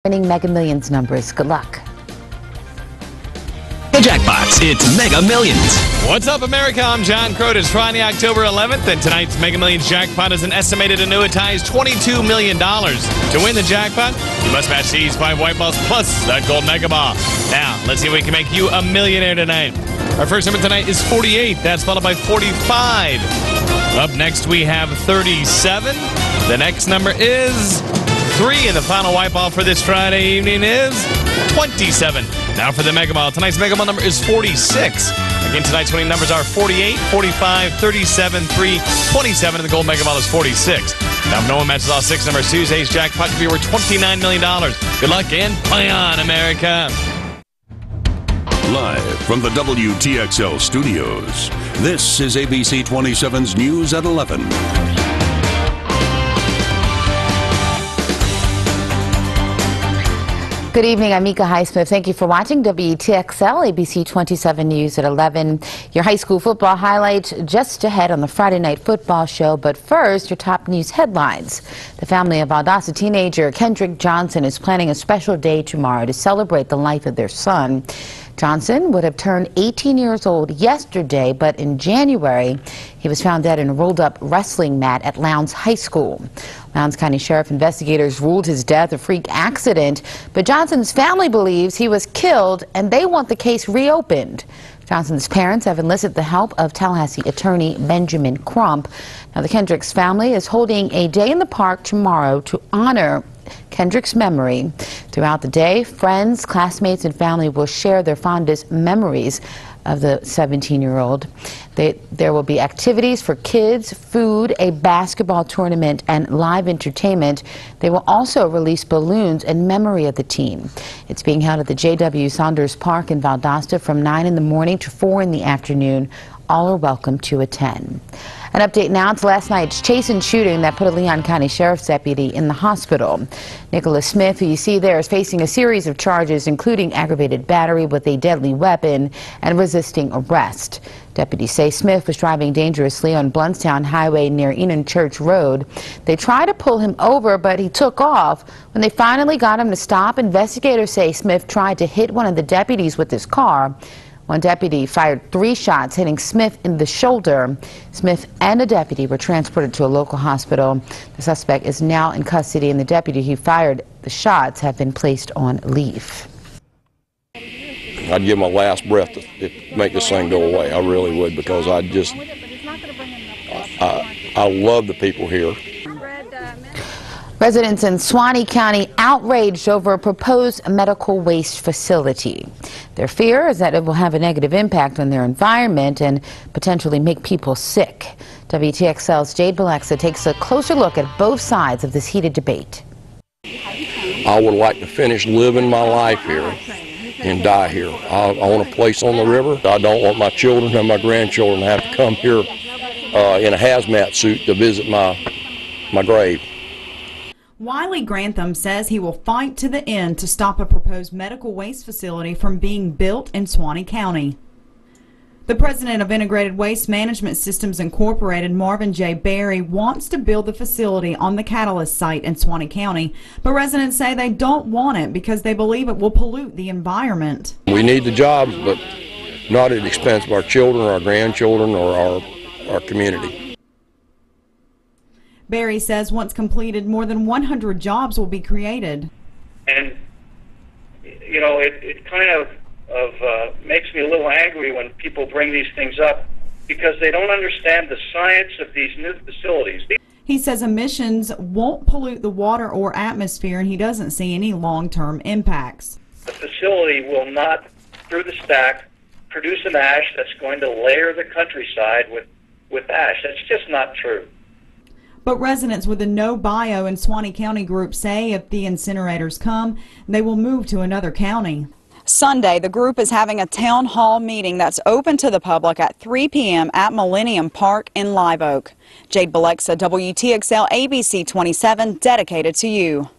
Winning Mega Millions numbers. Good luck. The jackpots, it's Mega Millions. What's up, America? I'm John Crowder. It's Friday, October 11th, and tonight's Mega Millions jackpot is an estimated annuitized $22 million. To win the jackpot, you must match these 5 white balls plus that gold mega ball. Now, let's see if we can make you a millionaire tonight. Our first number tonight is 48. That's followed by 45. Up next, we have 37. The next number is 3, and the final white ball for this Friday evening is 27. Now for the Mega Ball. Tonight's Mega Ball number is 46. Again, tonight's winning numbers are 48, 45, 37, 3, 27, and the gold Mega Ball is 46. Now, if no one matches all 6 numbers, Tuesday's jackpot could be worth $29 million. Good luck and play on, America. Live from the WTXL studios, this is ABC 27's News at 11. Good evening, I'm Mika Highsmith. Thank you for watching WTXL ABC 27 News at 11. Your high school football highlights just ahead on the Friday Night Football Show. But first, your top news headlines. The family of Valdosta teenager Kendrick Johnson is planning a special day tomorrow to celebrate the life of their son. Johnson would have turned 18 years old yesterday, but in January, he was found dead in a rolled-up wrestling mat at Lowndes High School. Lowndes County Sheriff investigators ruled his death a freak accident, but Johnson's family believes he was killed, and they want the case reopened. Johnson's parents have enlisted the help of Tallahassee attorney Benjamin Crump. Now, the Kendricks family is holding a day in the park tomorrow to honor Kendrick's memory. Throughout the day, friends, classmates, and family will share their fondest memories of the 17-year-old. There will be activities for kids, food, a basketball tournament, and live entertainment. They will also release balloons in memory of the teen. It's being held at the J.W. Saunders Park in Valdosta from 9 in the morning to 4 in the afternoon. All are welcome to attend. An update now to last night's chase and shooting that put a Leon County Sheriff's deputy in the hospital. Nicholas Smith, who you see there, is facing a series of charges, including aggravated battery with a deadly weapon and resisting arrest. Deputies say Smith was driving dangerously on Bluntstown Highway near Enon Church Road. They tried to pull him over, but he took off. When they finally got him to stop, investigators say Smith tried to hit one of the deputies with his car. One deputy fired 3 shots, hitting Smith in the shoulder. Smith and a deputy were transported to a local hospital. The suspect is now in custody, and the deputy who fired the shots have been placed on leave. I'd give my last breath to make this thing go away. I really would, because I love the people here. Residents in Suwannee County outraged over a proposed medical waste facility. Their fear is that it will have a negative impact on their environment and potentially make people sick. WTXL's Jade Balexa takes a closer look at both sides of this heated debate. I would like to finish living my life here and die here. I want a place on the river. I don't want my children and my grandchildren to have to come here in a hazmat suit to visit my grave. Wiley Grantham says he will fight to the end to stop a proposed medical waste facility from being built in Suwannee County. The president of Integrated Waste Management Systems Incorporated, Marvin J. Berry, wants to build the facility on the Catalyst site in Suwannee County, but residents say they don't want it because they believe it will pollute the environment. We need the jobs, but not at the expense of our children, our grandchildren, or our community. Barry says once completed, more than 100 jobs will be created. And, you know, it kind of makes me a little angry when people bring these things up, because they don't understand the science of these new facilities. He says emissions won't pollute the water or atmosphere, and he doesn't see any long-term impacts. The facility will not, through the stack, produce an ash that's going to layer the countryside with ash. That's just not true. But residents with the No Bio and Suwannee County group say if the incinerators come, they will move to another county. Sunday, the group is having a town hall meeting that's open to the public at 3 p.m. at Millennium Park in Live Oak. Jade Balexa, WTXL ABC 27, dedicated to you.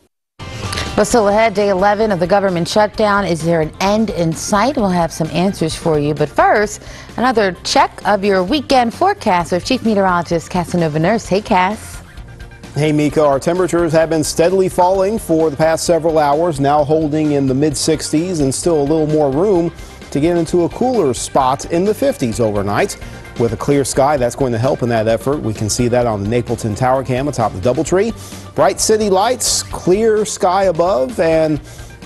Well, still ahead, day 11 of the government shutdown. Is there an end in sight? We'll have some answers for you. But first, another check of your weekend forecast with Chief Meteorologist Casanova Nurse. Hey, Cass. Hey, Mika, our temperatures have been steadily falling for the past several hours, now holding in the mid-60s and still a little more room to get into a cooler spot in the 50s overnight. With a clear sky, that's going to help in that effort. We can see that on the Napleton Tower Cam atop the Doubletree. Bright city lights, clear sky above, and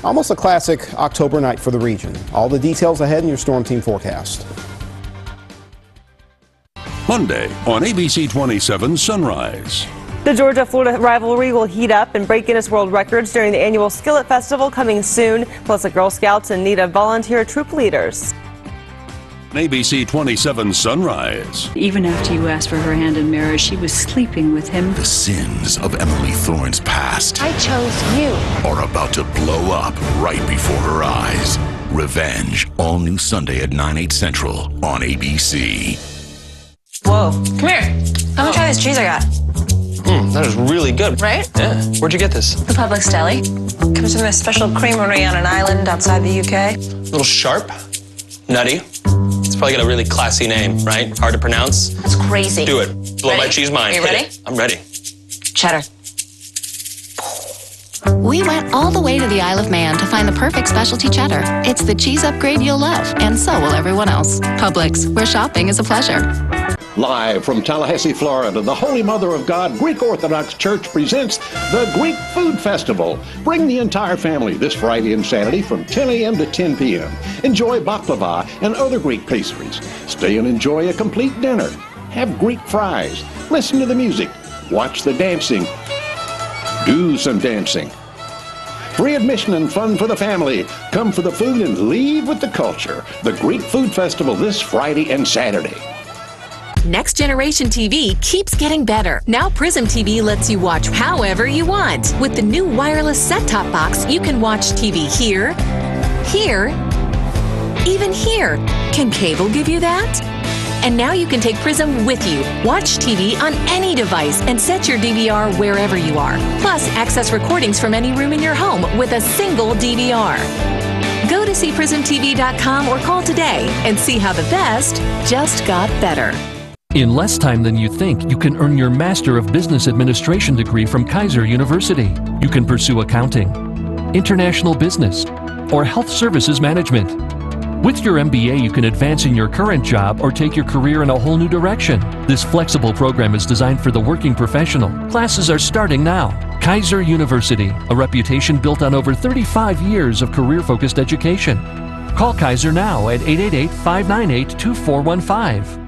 almost a classic October night for the region. All the details ahead in your Storm Team forecast. Monday on ABC 27 Sunrise. The Georgia-Florida rivalry will heat up and break Guinness World Records during the annual Skillet Festival coming soon, plus the Girl Scouts in need of volunteer troop leaders. ABC 27 Sunrise. Even after you asked for her hand in marriage, she was sleeping with him. The sins of Emily Thorne's past I chose you. are about to blow up right before her eyes. Revenge, all new Sunday at 9/8 Central on ABC. Whoa, come here. Come try this cheese I got. That is really good. Right? Yeah. Where'd you get this? The Publix deli. Comes from a special creamery on an island outside the UK. A little sharp, nutty. It's probably got a really classy name, right? Hard to pronounce. It's crazy. Do it. Blow Ready? my cheese mind. Are you Hit ready? it. I'm ready. Cheddar. We went all the way to the Isle of Man to find the perfect specialty cheddar. It's the cheese upgrade you'll love, and so will everyone else. Publix, where shopping is a pleasure. Live from Tallahassee, Florida, the Holy Mother of God Greek Orthodox Church presents the Greek Food Festival. Bring the entire family this Friday and Saturday from 10 a.m. to 10 p.m. Enjoy baklava and other Greek pastries. Stay and enjoy a complete dinner. Have Greek fries. Listen to the music. Watch the dancing. Do some dancing. Free admission and fun for the family. Come for the food and leave with the culture. The Greek Food Festival this Friday and Saturday. Next Generation TV keeps getting better. Now Prism TV lets you watch however you want. With the new wireless set-top box, you can watch TV here, here, even here. Can cable give you that? And now you can take Prism with you. Watch TV on any device and set your DVR wherever you are. Plus, access recordings from any room in your home with a single DVR. Go to seeprismtv.com or call today and see how the best just got better. In less time than you think, you can earn your Master of Business Administration degree from Kaiser University. You can pursue accounting, international business, or health services management. With your MBA, you can advance in your current job or take your career in a whole new direction. This flexible program is designed for the working professional. Classes are starting now. Kaiser University, a reputation built on over 35 years of career-focused education. Call Kaiser now at 888-598-2415.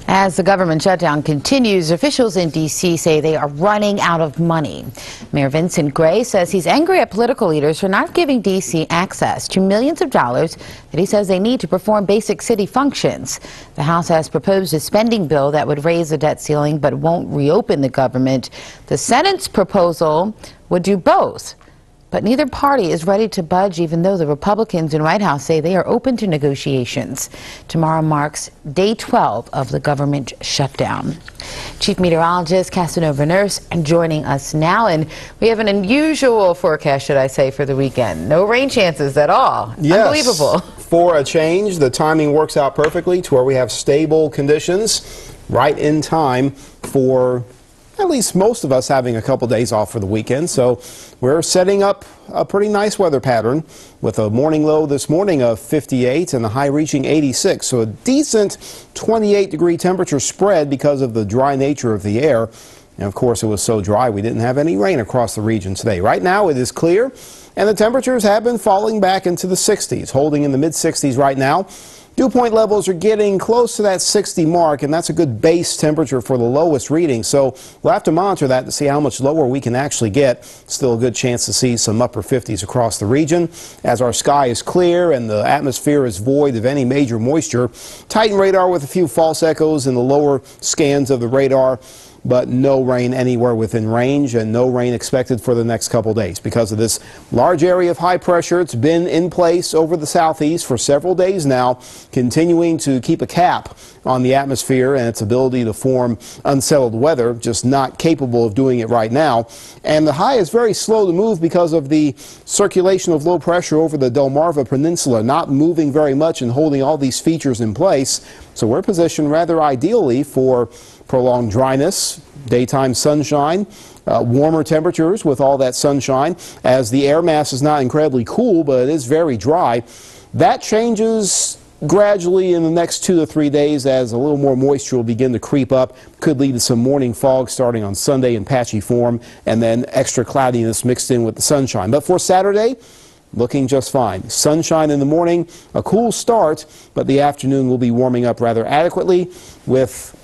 As the government shutdown continues, officials in D.C. say they are running out of money. Mayor Vincent Gray says he's angry at political leaders for not giving D.C. access to millions of dollars that he says they need to perform basic city functions. The House has proposed a spending bill that would raise the debt ceiling but won't reopen the government. The Senate's proposal would do both. But neither party is ready to budge, even though the Republicans in White House say they are open to negotiations. Tomorrow marks day 12 of the government shutdown. Chief Meteorologist Casanova Nurse joining us now, and we have an unusual forecast, should I say, for the weekend. No rain chances at all. Yes. Unbelievable. For a change, the timing works out perfectly to where we have stable conditions right in time for at least most of us having a couple days off for the weekend. So we're setting up a pretty nice weather pattern with a morning low this morning of 58 and the high reaching 86. So a decent 28-degree temperature spread because of the dry nature of the air. And of course, it was so dry we didn't have any rain across the region today. Right now it is clear and the temperatures have been falling back into the 60s, holding in the mid-60s right now. Dew point levels are getting close to that 60 mark, and that's a good base temperature for the lowest reading. So we'll have to monitor that to see how much lower we can actually get. Still a good chance to see some upper 50s across the region as our sky is clear and the atmosphere is void of any major moisture. Titan radar with a few false echoes in the lower scans of the radar, but no rain anywhere within range and no rain expected for the next couple days because of this large area of high pressure. It's been in place over the southeast for several days now, continuing to keep a cap on the atmosphere and its ability to form unsettled weather, just not capable of doing it right now. And the high is very slow to move because of the circulation of low pressure over the Delmarva Peninsula, not moving very much and holding all these features in place. So we're positioned rather ideally for prolonged dryness, daytime sunshine, warmer temperatures with all that sunshine, as the air mass is not incredibly cool, but it is very dry. That changes gradually in the next 2 to 3 days as a little more moisture will begin to creep up. Could lead to some morning fog starting on Sunday in patchy form, and then extra cloudiness mixed in with the sunshine. But for Saturday, looking just fine. Sunshine in the morning, a cool start, but the afternoon will be warming up rather adequately with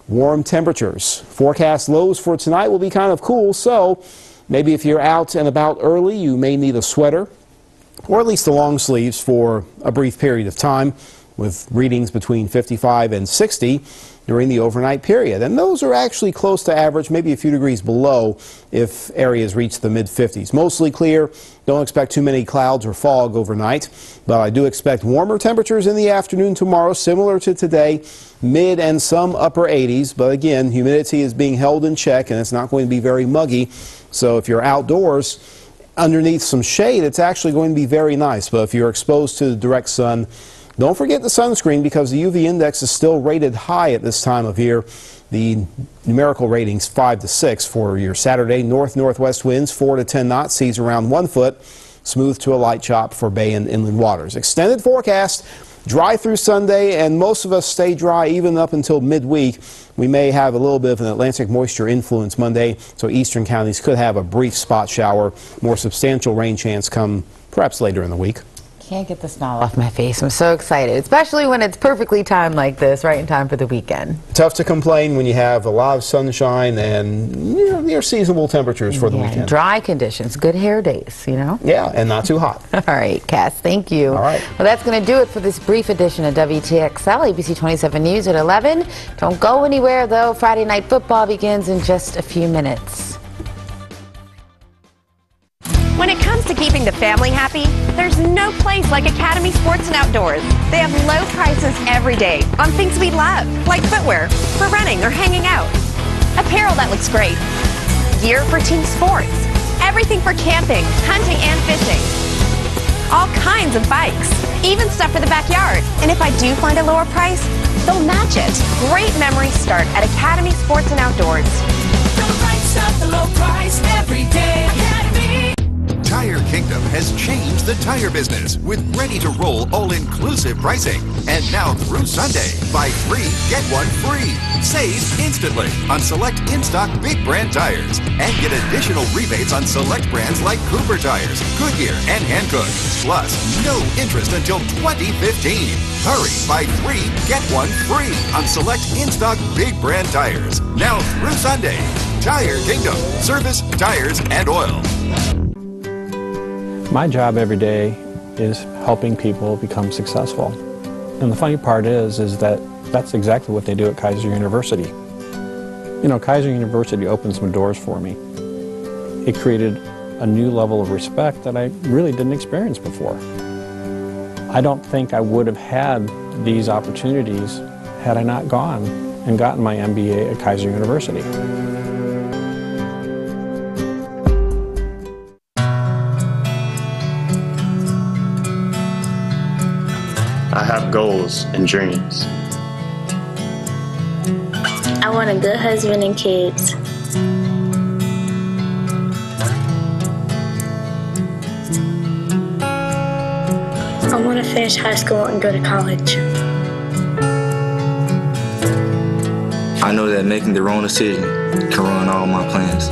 warm temperatures. Forecast lows for tonight will be kind of cool, so maybe if you're out and about early, you may need a sweater, or at least the long sleeves for a brief period of time, with readings between 55 and 60 during the overnight period. And those are actually close to average, maybe a few degrees below if areas reach the mid-50s. Mostly clear, don't expect too many clouds or fog overnight, but I do expect warmer temperatures in the afternoon tomorrow, similar to today, mid and some upper 80s. But again, humidity is being held in check and it's not going to be very muggy. So if you're outdoors, underneath some shade, it's actually going to be very nice. But if you're exposed to the direct sun, don't forget the sunscreen, because the UV index is still rated high at this time of year. The numerical ratings 5 to 6 for your Saturday. North-northwest winds 4 to 10 knots, seas around 1 foot. Smooth to a light chop for bay and inland waters. Extended forecast, dry through Sunday, and most of us stay dry even up until midweek. We may have a little bit of an Atlantic moisture influence Monday, so eastern counties could have a brief spot shower. More substantial rain chance come perhaps later in the week. Can't get the smile off my face. I'm so excited, especially when it's perfectly timed like this, right in time for the weekend. Tough to complain when you have a lot of sunshine and near seasonable temperatures for the weekend. Dry conditions, good hair days, you know? Yeah, and not too hot. All right, Cass, thank you. All right. Well, that's going to do it for this brief edition of WTXL, ABC 27 News at 11. Don't go anywhere, though. Friday Night Football begins in just a few minutes. When it comes to keeping the family happy, there's no place like Academy Sports and Outdoors. They have low prices every day on things we love, like footwear for running or hanging out, apparel that looks great, gear for team sports, everything for camping, hunting, and fishing, all kinds of bikes, even stuff for the backyard. And if I do find a lower price, they'll match it. Great memories start at Academy Sports and Outdoors. The right stuff, the low price every day. Academy. Tire Kingdom has changed the tire business with ready-to-roll all-inclusive pricing. And now through Sunday, buy 3, get 1 free. Save instantly on select in-stock big brand tires. And get additional rebates on select brands like Cooper Tires, Goodyear, and Hankook. Plus, no interest until 2015. Hurry, buy 3, get 1 free on select in-stock big brand tires. Now through Sunday. Tire Kingdom. Service, tires, and oil. My job every day is helping people become successful. And the funny part is that that's exactly what they do at Kaiser University. You know, Kaiser University opened some doors for me. It created a new level of respect that I really didn't experience before. I don't think I would have had these opportunities had I not gone and gotten my MBA at Kaiser University. I have goals and dreams. I want a good husband and kids. I want to finish high school and go to college. I know that making the wrong decision can ruin all my plans.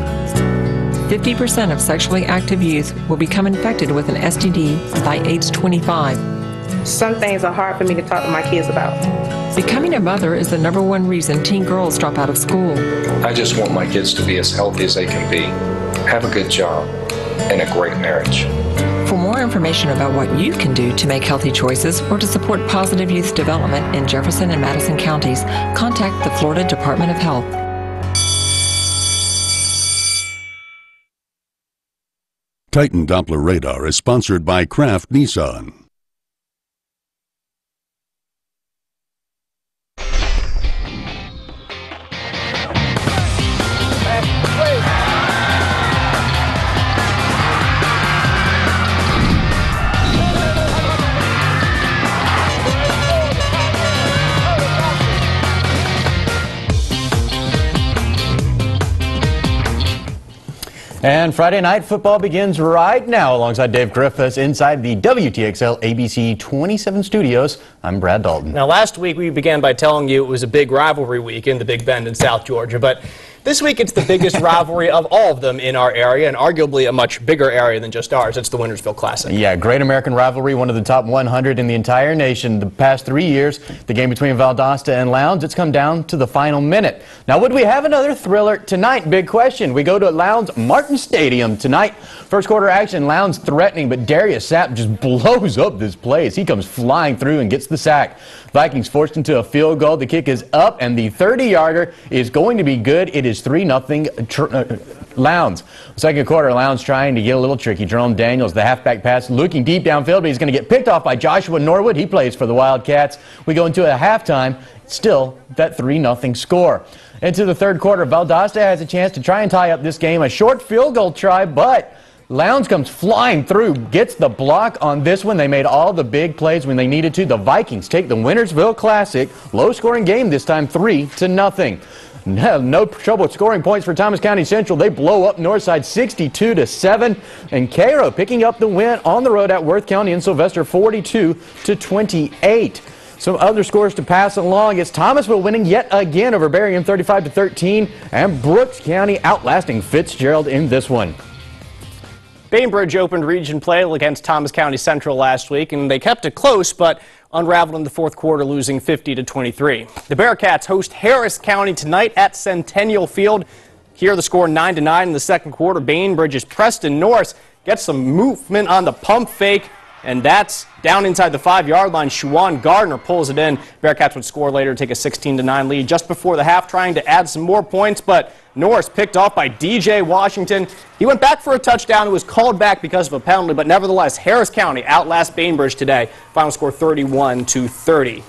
50% of sexually active youth will become infected with an STD by age 25. Some things are hard for me to talk to my kids about. Becoming a mother is the #1 reason teen girls drop out of school. I just want my kids to be as healthy as they can be, have a good job, and a great marriage. For more information about what you can do to make healthy choices or to support positive youth development in Jefferson and Madison counties, contact the Florida Department of Health. Titan Doppler Radar is sponsored by Kraft Nissan. And Friday night football begins right now alongside Dave Griffiths inside the WTXL ABC 27 studios. I'm Brad Dalton. Now, last week we began by telling you it was a big rivalry week in the Big Bend in South Georgia, but this week it's the biggest rivalry of all of them in our area, and arguably a much bigger area than just ours. It's the Wintersville Classic. Yeah, great American rivalry, one of the top 100 in the entire nation. The past 3 years, the game between Valdosta and Lowndes, it's come down to the final minute. Now, would we have another thriller tonight? Big question. We go to Lowndes Martin Stadium tonight. First quarter action, Lowndes threatening, but Darius Sapp just blows up this place. He comes flying through and gets the sack. Vikings forced into a field goal. The kick is up, and the 30-yarder is going to be good. It is 3-0 Lowndes. Second quarter, Lowndes trying to get a little tricky. Jerome Daniels, the halfback pass, looking deep downfield, but he's going to get picked off by Joshua Norwood. He plays for the Wildcats. We go into a halftime. Still that 3-0 score. Into the third quarter, Valdosta has a chance to try and tie up this game. A short field goal try, but Lowndes comes flying through, gets the block on this one. They made all the big plays when they needed to. The Vikings take the Wintersville Classic. Low-scoring game this time, 3-0. No trouble scoring points for Thomas County Central. They blow up Northside 62-7. And Cairo picking up the win on the road at Worth County and Sylvester 42-28. Some other scores to pass along. It's Thomasville winning yet again over Berrien 35-13. And Brooks County outlasting Fitzgerald in this one. Bainbridge opened region play against Thomas County Central last week, and they kept it close, but unraveled in the fourth quarter, losing 50-23. The Bearcats host Harris County tonight at Centennial Field. Here the score 9-9 in the second quarter. Bainbridge's Preston Norris gets some movement on the pump fake, and that's down inside the 5-yard line. Shawan Gardner pulls it in. Bearcats would score later to take a 16-9 lead just before the half, trying to add some more points, but Norris picked off by DJ Washington. He went back for a touchdown. It was called back because of a penalty, but nevertheless, Harris County outlasts Bainbridge today. Final score 31-30.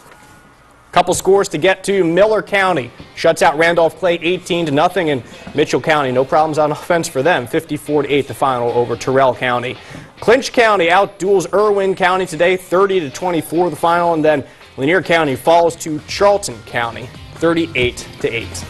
Couple scores to get to. Miller County shuts out Randolph Clay 18-0, and Mitchell County, no problems on offense for them. 54-8 the final over Terrell County. Clinch County outduels Irwin County today, 30-24 the final, and then Lanier County falls to Charlton County, 38-8.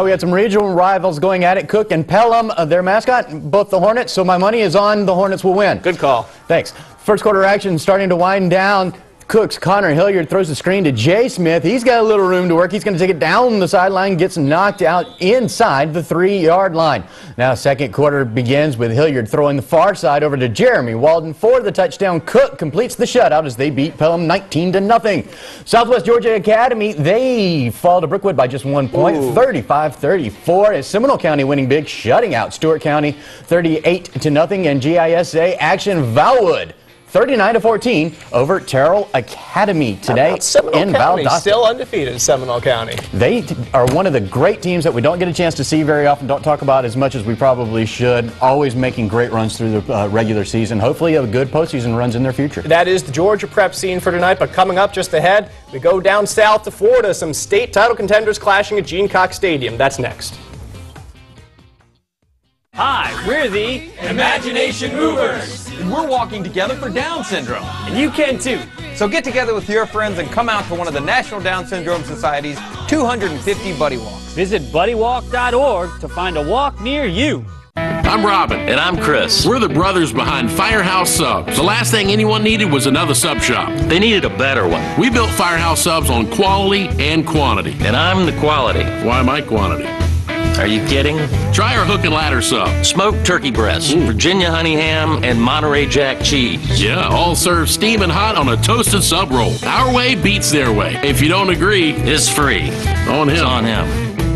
We had some regional rivals going at it. Cook and Pelham, their mascot, both the Hornets, so my money is on the Hornets will win. Good call. Thanks. First quarter action starting to wind down. Cook's Connor Hilliard throws the screen to Jay Smith. He's got a little room to work. He's going to take it down the sideline, gets knocked out inside the 3-yard line. Now second quarter begins with Hilliard throwing the far side over to Jeremy Walden for the touchdown. Cook completes the shutout as they beat Pelham 19-0. Southwest Georgia Academy, they fall to Brookwood by just 1 point, 35-34. As Seminole County winning big, shutting out Stewart County 38-0. And GISA action, Valwood 39-14 over Terrell Academy today in Valdosta. Still undefeated, Seminole County. They are one of the great teams that we don't get a chance to see very often, don't talk about as much as we probably should, always making great runs through the regular season. Hopefully a good postseason runs in their future. That is the Georgia prep scene for tonight, but coming up just ahead, we go down south to Florida. Some state title contenders clashing at Gene Cox Stadium. That's next. Hi, we're the Imagination Movers, and we're walking together for Down syndrome. And you can too. So get together with your friends and come out to one of the National Down Syndrome Society's 250 buddy walks. Visit buddywalk.org to find a walk near you. I'm Robin. And I'm Chris. We're the brothers behind Firehouse Subs. The last thing anyone needed was another sub shop. They needed a better one. We built Firehouse Subs on quality and quantity. And I'm the quality. Why my quantity? Are you kidding? Try our hook and ladder sub. Smoked turkey breasts, Virginia honey ham, and Monterey Jack cheese. Yeah, all served steaming hot on a toasted sub roll. Our way beats their way. If you don't agree, it's free. On him. It's on him.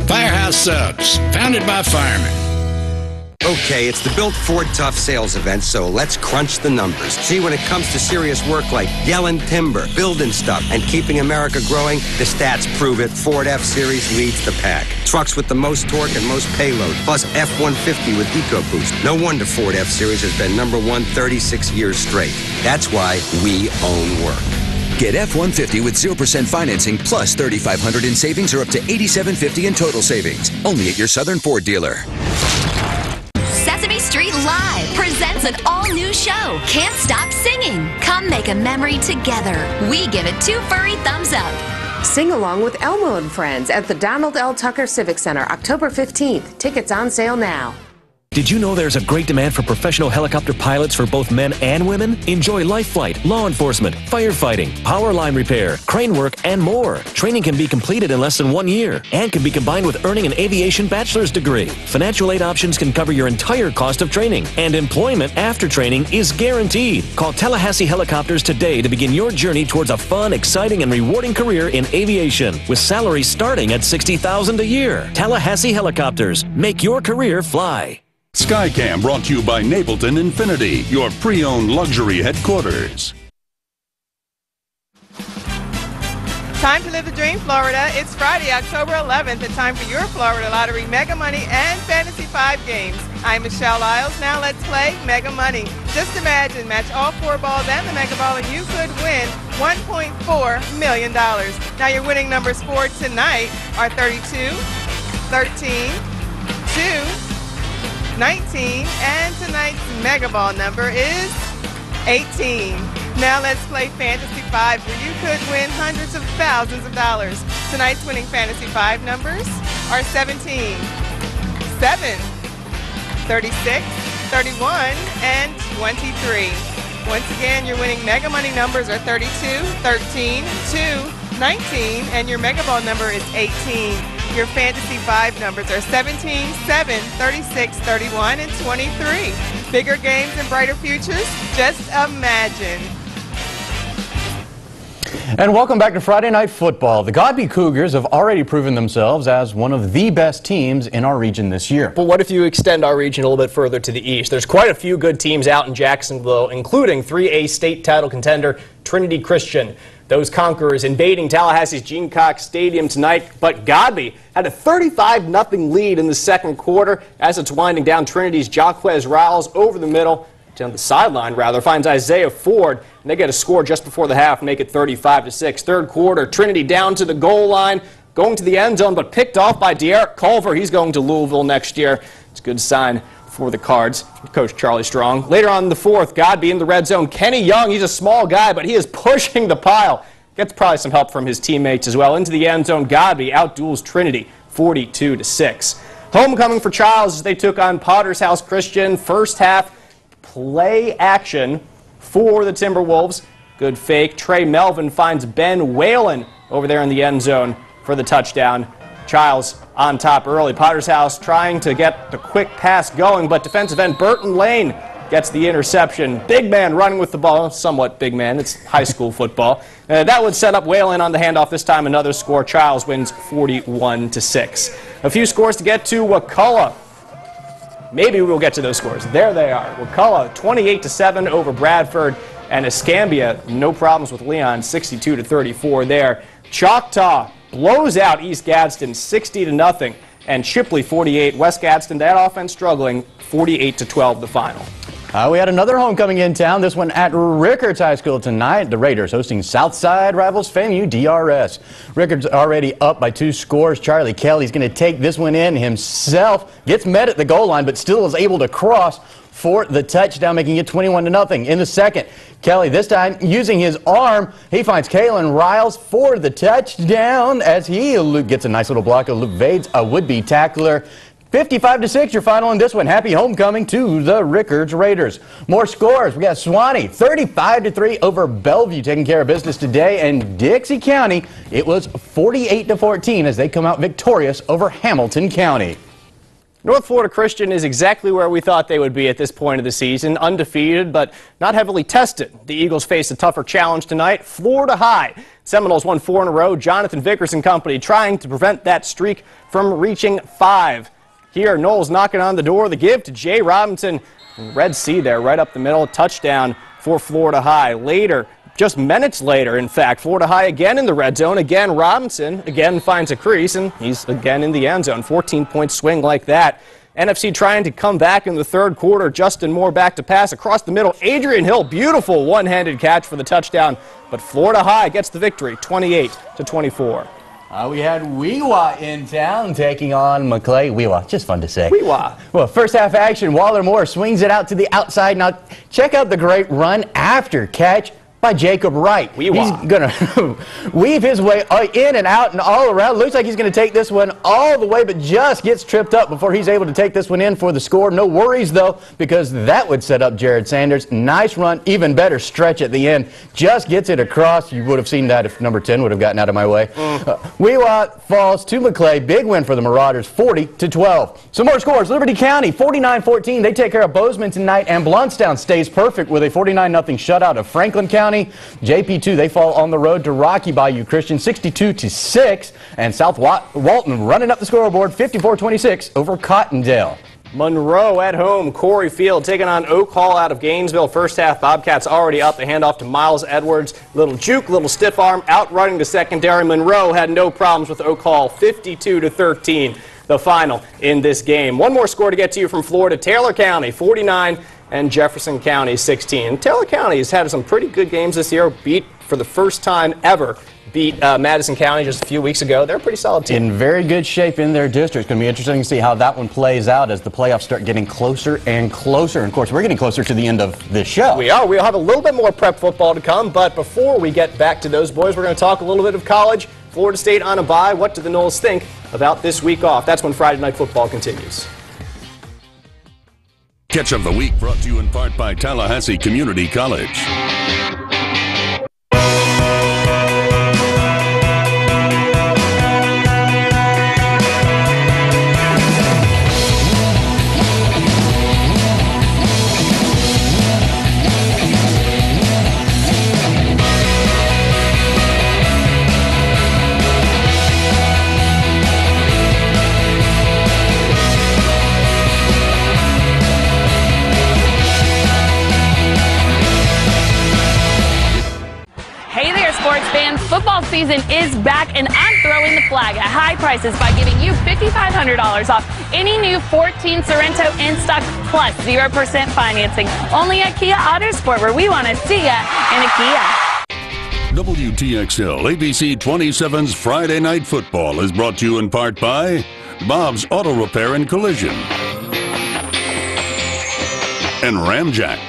Firehouse Subs, founded by firemen. Okay, it's the Built Ford Tough sales event, so let's crunch the numbers. See, when it comes to serious work like yelling timber, building stuff, and keeping America growing, the stats prove it. Ford F-Series leads the pack. Trucks with the most torque and most payload, plus F-150 with EcoBoost. No wonder Ford F-Series has been #1 36 years straight. That's why we own work. Get F-150 with 0% financing plus $3,500 in savings or up to $8,750 in total savings. Only at your Southern Ford dealer. Sesame Street Live presents an all-new show, Can't Stop Singing. Come make a memory together. We give it 2 furry thumbs up. Sing along with Elmo and Friends at the Donald L. Tucker Civic Center, October 15th. Tickets on sale now. Did you know there's a great demand for professional helicopter pilots for both men and women? Enjoy life flight, law enforcement, firefighting, power line repair, crane work, and more. Training can be completed in less than 1 year and can be combined with earning an aviation bachelor's degree. Financial aid options can cover your entire cost of training, and employment after training is guaranteed. Call Tallahassee Helicopters today to begin your journey towards a fun, exciting, and rewarding career in aviation, with salaries starting at $60,000 a year. Tallahassee Helicopters. Make your career fly. Skycam brought to you by Napleton Infinity, your pre-owned luxury headquarters. Time to live the dream, Florida. It's Friday, October 11th, and time for your Florida Lottery Mega Money and Fantasy 5 games. I'm Michelle Lyles. Now let's play Mega Money. Just imagine, match all 4 balls and the Mega Ball, and you could win $1.4 million. Now your winning numbers for tonight are 32, 13, 2, 19, and tonight's Mega Ball number is 18. Now let's play Fantasy 5, where you could win hundreds of thousands of dollars. Tonight's winning Fantasy 5 numbers are 17, 7, 36, 31, and 23. Once again, your winning Mega Money numbers are 32, 13, 2, 19, and your Mega Ball number is 18. Your Fantasy 5 numbers are 17, 7, 36, 31, and 23. Bigger games and brighter futures? Just imagine. And welcome back to Friday Night Football. The Godby Cougars have already proven themselves as one of the best teams in our region this year. But what if you extend our region a little bit further to the east? There's quite a few good teams out in Jacksonville, including 3A state title contender Trinity Christian. Those Conquerors invading Tallahassee's Gene Cox Stadium tonight, but Godby had a 35-0 lead in the second quarter. As it's winding down, Trinity's Jaquez Riles over the middle, down the sideline rather, finds Isaiah Ford, and they get a score just before the half, make it 35-6. Third quarter, Trinity down to the goal line, going to the end zone, but picked off by De'Eric Culver. He's going to Louisville next year. It's a good sign for the Cards. Coach Charlie Strong. Later on in the fourth, Godby in the red zone. Kenny Young, he's a small guy, but he is pushing the pile. Gets probably some help from his teammates as well. Into the end zone, Godby outduels Trinity 42-6. Homecoming for Childs as they took on Potter's House Christian. First half play action for the Timberwolves. Good fake. Trey Melvin finds Ben Whalen over there in the end zone for the touchdown. Childs on top early. Potter's House trying to get the quick pass going, but defensive end Burton Lane gets the interception. Big man running with the ball. Somewhat big man. It's high school football. That would set up Whalen on the handoff. This time another score. Childs wins 41-6. A few scores to get to. Wakulla. Maybe we'll get to those scores. There they are. Wakulla 28-7 over Bradford, and Escambia, no problems with Leon, 62-34 there. Choctaw blows out East Gadsden 60-0, and Shipley 48. West Gadsden, that offense struggling, 48-12 the final. We had another homecoming in town, this one at Rickards High School tonight. The Raiders hosting Southside rivals FAMU DRS. Rickards already up by 2 scores. Charlie Kelly's going to take this one in himself. Gets met at the goal line, but still is able to cross for the touchdown, making it 21-0. In the second, Kelly this time using his arm. He finds Kalen Riles for the touchdown as he gets a nice little block, evades a would-be tackler. 55-6 your final in this one. Happy homecoming to the Rickards Raiders. More scores. We got Swanee 35-3 over Bellevue taking care of business today, and Dixie County, it was 48-14 as they come out victorious over Hamilton County. North Florida Christian is exactly where we thought they would be at this point of the season, undefeated but not heavily tested. The Eagles face a tougher challenge tonight, Florida High. Seminoles won 4 in a row. Jonathan Vickers and company trying to prevent that streak from reaching 5. Here, Knowles knocking on the door. The give to Jay Robinson. Red Sea there, right up the middle. Touchdown for Florida High. Later, just minutes later, in fact, Florida High again in the red zone. Again, Robinson again finds a crease, and he's again in the end zone. 14-point swing like that. NFC trying to come back in the third quarter. Justin Moore back to pass across the middle. Adrian Hill, beautiful one-handed catch for the touchdown. But Florida High gets the victory, 28-24. We had Weewa in town taking on McClay. Weewa, just fun to say. Weewa. Well, first half action, Waller Moore swings it out to the outside. Now, check out the great run after catch by Jacob Wright. He's going to weave his way in and out and all around. Looks like he's going to take this one all the way, but just gets tripped up before he's able to take this one in for the score. No worries, though, because that would set up Jared Sanders. Nice run, even better stretch at the end. Just gets it across. You would have seen that if number 10 would have gotten out of my way. Wewat falls to McClay. Big win for the Marauders, 40-12. Some more scores. Liberty County, 49-14. They take care of Bozeman tonight, and Blountstown stays perfect with a 49-0 shutout of Franklin County. JP2, they fall on the road to Rocky Bayou Christian, 62-6, and South Walton running up the scoreboard, 54-26 over Cottondale. Monroe at home. Corey Field taking on Oak Hall out of Gainesville. First half, Bobcats already up. The handoff to Miles Edwards. Little juke, little stiff arm, outrunning the secondary. Monroe had no problems with Oak Hall, 52-13. The final in this game. One more score to get to you from Florida. Taylor County, 49, and Jefferson County, 16. Taylor County has had some pretty good games this year. Beat, for the first time ever, Madison County just a few weeks ago. They're a pretty solid team. In very good shape in their district. It's going to be interesting to see how that one plays out as the playoffs start getting closer and closer. And, of course, we're getting closer to the end of this show. We are. We'll have a little bit more prep football to come. But before we get back to those boys, we're going to talk a little bit of college. Florida State on a bye. What do the Noles think about this week off? That's when Friday Night Football continues. Catch of the Week brought to you in part by Tallahassee Community College. Football season is back, and I'm throwing the flag at high prices by giving you $5,500 off any new 14 Sorrento in stock plus 0% financing. Only at Kia Autosport, where we want to see ya in a Kia. WTXL ABC 27's Friday Night Football is brought to you in part by Bob's Auto Repair and Collision and Ramjack.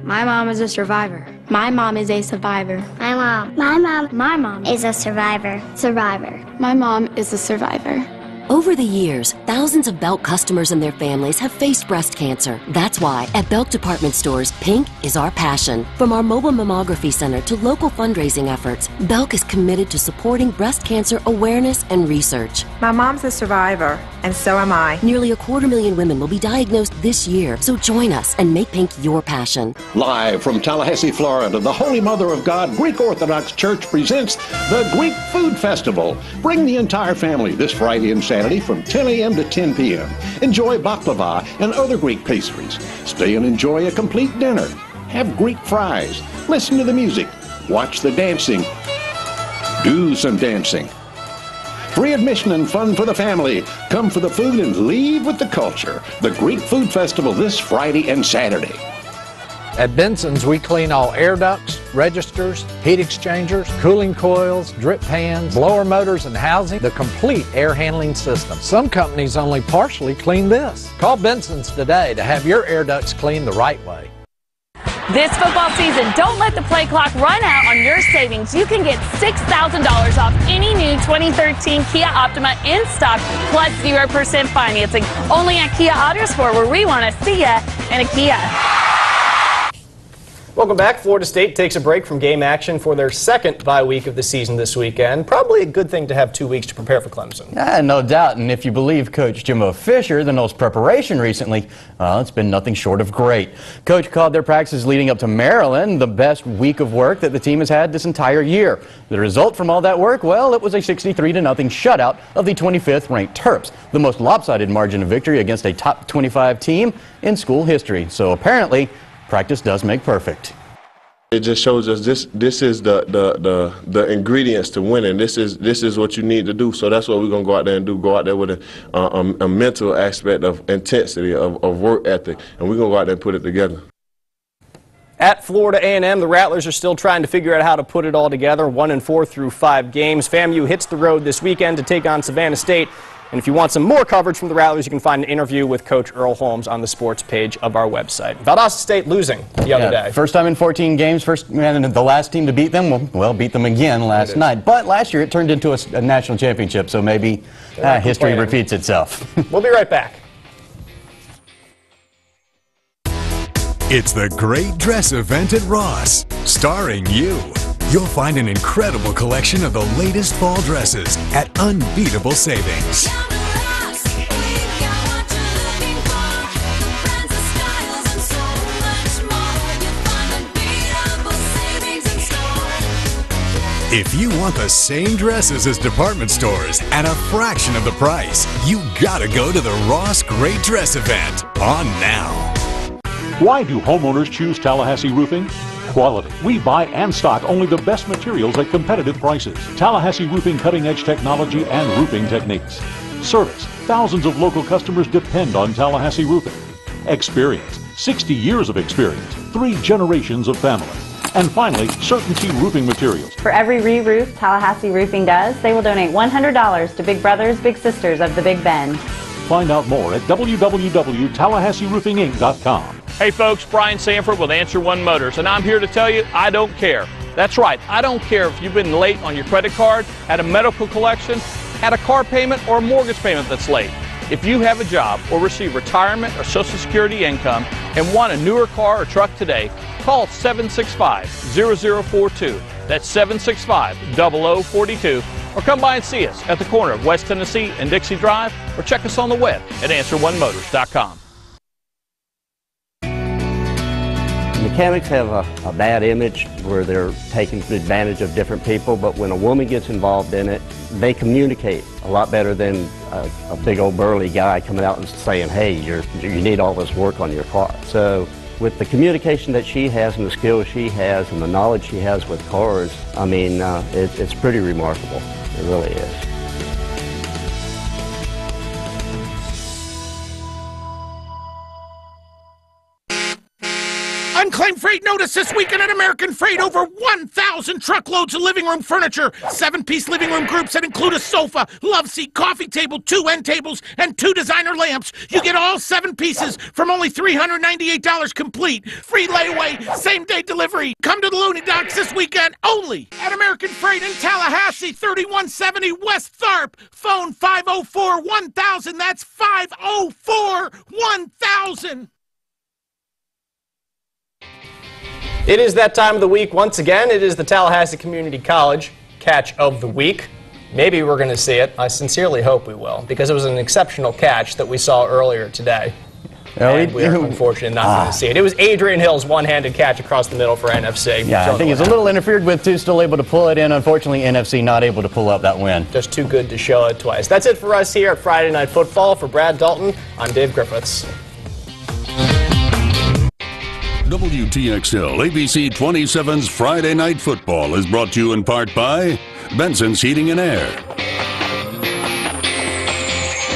My mom is a survivor. My mom is a survivor. My mom is a survivor. Survivor. My mom is a survivor. Over the years, thousands of Belk customers and their families have faced breast cancer. That's why, at Belk Department Stores, pink is our passion. From our mobile mammography center to local fundraising efforts, Belk is committed to supporting breast cancer awareness and research. My mom's a survivor, and so am I. Nearly 250,000 women will be diagnosed this year, so join us and make pink your passion. Live from Tallahassee, Florida, the Holy Mother of God Greek Orthodox Church presents the Greek Food Festival. Bring the entire family this Friday and Saturday from 10 a.m. to 10 p.m. Enjoy baklava and other Greek pastries. Stay and enjoy a complete dinner. Have Greek fries. Listen to the music. Watch the dancing. Do some dancing. Free admission and fun for the family. Come for the food and leave with the culture. The Greek Food Festival this Friday and Saturday. At Benson's, we clean all air ducts, registers, heat exchangers, cooling coils, drip pans, blower motors, and housing, the complete air handling system. Some companies only partially clean this. Call Benson's today to have your air ducts cleaned the right way. This football season, don't let the play clock run out on your savings. You can get $6,000 off any new 2013 Kia Optima in stock plus 0% financing. Only at Kia Autosport, where we want to see ya in a Kia. Welcome back. Florida State takes a break from game action for their second bye week of the season this weekend. Probably a good thing to have 2 weeks to prepare for Clemson. No doubt. And if you believe Coach Jimbo Fisher, the Noles' preparation recently, it's been nothing short of great. Coach called their practices leading up to Maryland the best week of work that the team has had this entire year. The result from all that work, well, it was a 63-0 shutout of the 25th ranked Terps, the most lopsided margin of victory against a top 25 team in school history. So apparently, practice does make perfect. It just shows us this is the ingredients to winning. This is what you need to do. So that's what we're gonna go out there and do. Go out there with a mental aspect of intensity, of work ethic, and we're gonna go out there and put it together. At Florida A&M, the Rattlers are still trying to figure out how to put it all together. 1-4 through 5 games. FAMU hits the road this weekend to take on Savannah State. And if you want some more coverage from the Rattlers, you can find an interview with Coach Earl Holmes on the sports page of our website. Valdosta State losing the other day. First time in 14 games, and the last team to beat them, well, beat them again last night. But last year it turned into a national championship, so maybe history repeats itself. We'll be right back. It's the Great Dress Event at Ross, starring you. You'll find an incredible collection of the latest fall dresses at unbeatable savings. If you want the same dresses as department stores at a fraction of the price, you gotta go to the Ross Great Dress Event on now. Why do homeowners choose Tallahassee Roofing? Quality. We buy and stock only the best materials at competitive prices. Tallahassee Roofing cutting-edge technology and roofing techniques. Service. Thousands of local customers depend on Tallahassee Roofing. Experience. 60 years of experience. 3 generations of family. And finally, Certainty Roofing Materials. For every re-roof Tallahassee Roofing does, they will donate $100 to Big Brothers Big Sisters of the Big Bend. Find out more at www.tallahasseeroofinginc.com. Hey folks, Brian Sanford with Answer One Motors, and I'm here to tell you I don't care. That's right, I don't care if you've been late on your credit card, at a medical collection, at a car payment, or a mortgage payment that's late. If you have a job or receive retirement or Social Security income and want a newer car or truck today, call 765-0042. That's 765-0042. Or come by and see us at the corner of West Tennessee and Dixie Drive, or check us on the web at AnswerOneMotors.com. Mechanics have a bad image where they're taking advantage of different people, but when a woman gets involved in it, they communicate a lot better than a big old burly guy coming out and saying, hey, you need all this work on your car. So with the communication that she has and the skills she has and the knowledge she has with cars, I mean, it's pretty remarkable. It really is. Unclaimed freight notice this weekend at American Freight. Over 1,000 truckloads of living room furniture. 7-piece living room groups that include a sofa, love seat, coffee table, 2 end tables, and 2 designer lamps. You get all 7 pieces from only $398 complete. Free layaway, same-day delivery. Come to the Looney Docks this weekend only at American Freight in Tallahassee, 3170 West Tharp. Phone 504-1000. That's 504-1000. It is that time of the week once again. It is the Tallahassee Community College Catch of the Week. Maybe we're going to see it. I sincerely hope we will, because it was an exceptional catch that we saw earlier today. And we are unfortunately not going to see it. It was Adrian Hill's one-handed catch across the middle for NFC. Yeah, I think it's a little interfered with, too. Still able to pull it in. Unfortunately, NFC not able to pull up that win. Just too good to show it twice. That's it for us here at Friday Night Football. For Brad Dalton, I'm Dave Griffiths. WTXL ABC 27's Friday Night Football is brought to you in part by Benson's Heating and Air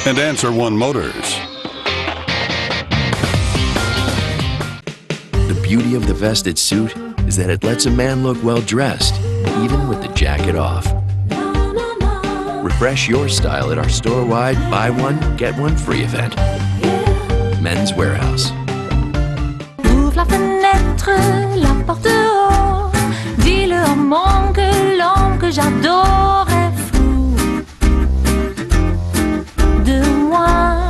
and Answer One Motors. The beauty of the vested suit is that it lets a man look well dressed, even with the jacket off. Refresh your style at our store-wide Buy One, Get One Free event. Men's Warehouse. La fenêtre, la porte haut, dis-le au monde que l'homme que j'adore est fou de moi.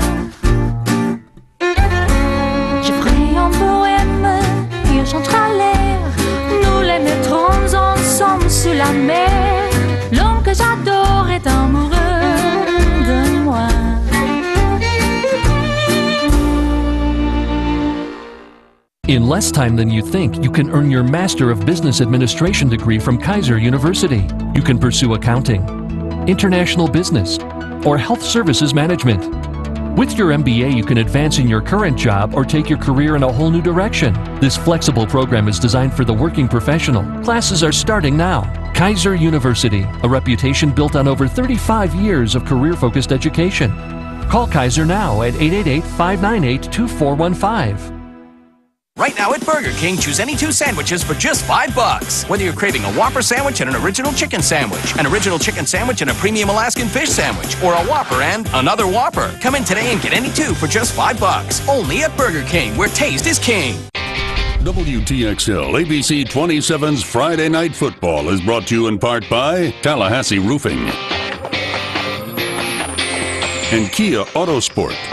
Je ferai un poème, il chantera l'air, nous les mettrons ensemble sur la mer. L'homme que j'adore est amoureux de moi. In less time than you think, you can earn your Master of Business Administration degree from Kaiser University. You can pursue accounting, international business, or health services management. With your MBA, you can advance in your current job or take your career in a whole new direction. This flexible program is designed for the working professional. Classes are starting now. Kaiser University, a reputation built on over 35 years of career-focused education. Call Kaiser now at 888-598-2415. Right now at Burger King, choose any 2 sandwiches for just $5. Whether you're craving a Whopper sandwich and an original chicken sandwich, an original chicken sandwich and a premium Alaskan fish sandwich, or a Whopper and another Whopper. Come in today and get any 2 for just $5. Only at Burger King, where taste is king. WTXL ABC 27's Friday Night Football is brought to you in part by Tallahassee Roofing and Kia Autosport.